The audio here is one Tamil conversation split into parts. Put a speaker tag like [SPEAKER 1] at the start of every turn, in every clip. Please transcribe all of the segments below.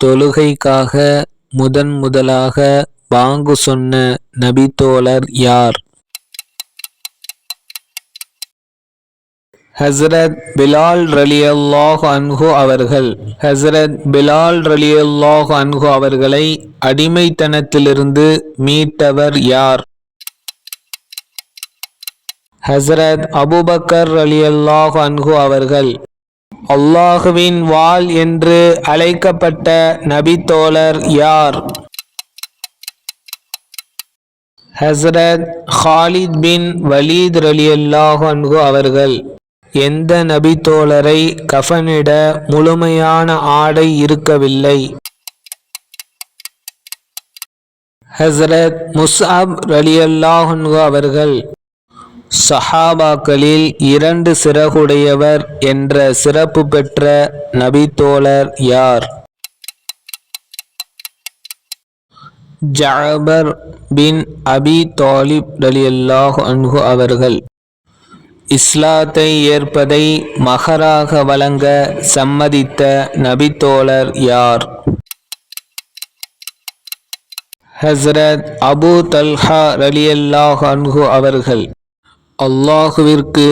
[SPEAKER 1] தொழுகைக்காக முதலாக பாங்கு சொன்ன நபித்தோழர் யார்? ஹஸ்ரத் பிலால் ரலியல்லாஹு அன்ஹு அவர்கள். ஹஸ்ரத் பிலால் ரலியல்லாஹு அன்ஹு அவர்களை அடிமைத்தனத்திலிருந்து மீட்டவர் யார்? ஹஸ்ரத் அபூபக்கர் ரலியல்லாஹு அன்ஹு அவர்கள். அல்லாஹுவின் வாள் என்று அழைக்கப்பட்ட நபித்தோழர் யார்? ஹஸ்ரத் ஹாலித் பின் வலீத் ரலியல்லாஹு அன்ஹு அவர்கள். எந்த நபித்தோழரை கஃனிட முழுமையான ஆடை இருக்கவில்லை? ஹஸ்ரத் முஸ்அப் ரலியல்லாஹு அன்ஹு அவர்கள். சஹாபாக்களில் 2 சிறகுடையவர் என்ற சிறப்பு பெற்ற நபித்தோழர் யார்? ஜஅபர் பின் அபி தாலிப் ரலியல்லாஹு அன்ஹு அவர்கள். இஸ்லாத்தை ஏற்பதை மஹராக வழங்க சம்மதித்த நபித்தோழர் யார்? ஹஸ்ரத் அபூ தல்ஹா ரலியல்லாஹு அன்ஹு அவர்கள். அல்லாஹுவிற்கு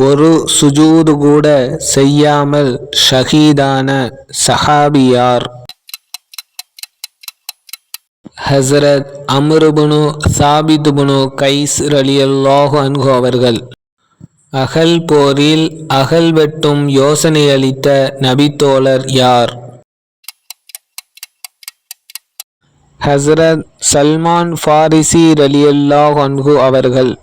[SPEAKER 1] ஒரு சுஜூது கூட செய்யாமல் ஷஹீதான சஹாபி யார்? ஹஸ்ரத் அம்ர் இப்னு சாபித் இப்னு கைஸ் ரலியல்லாஹு அன்ஹு அவர்கள். அகல் போரில் அகல் வெட்டும் யோசனையளித்த நபித்தோழர் யார்? ஹஸ்ரத் சல்மான் ஃபாரிசி ரலியல்லாஹு அன்ஹு அவர்கள்.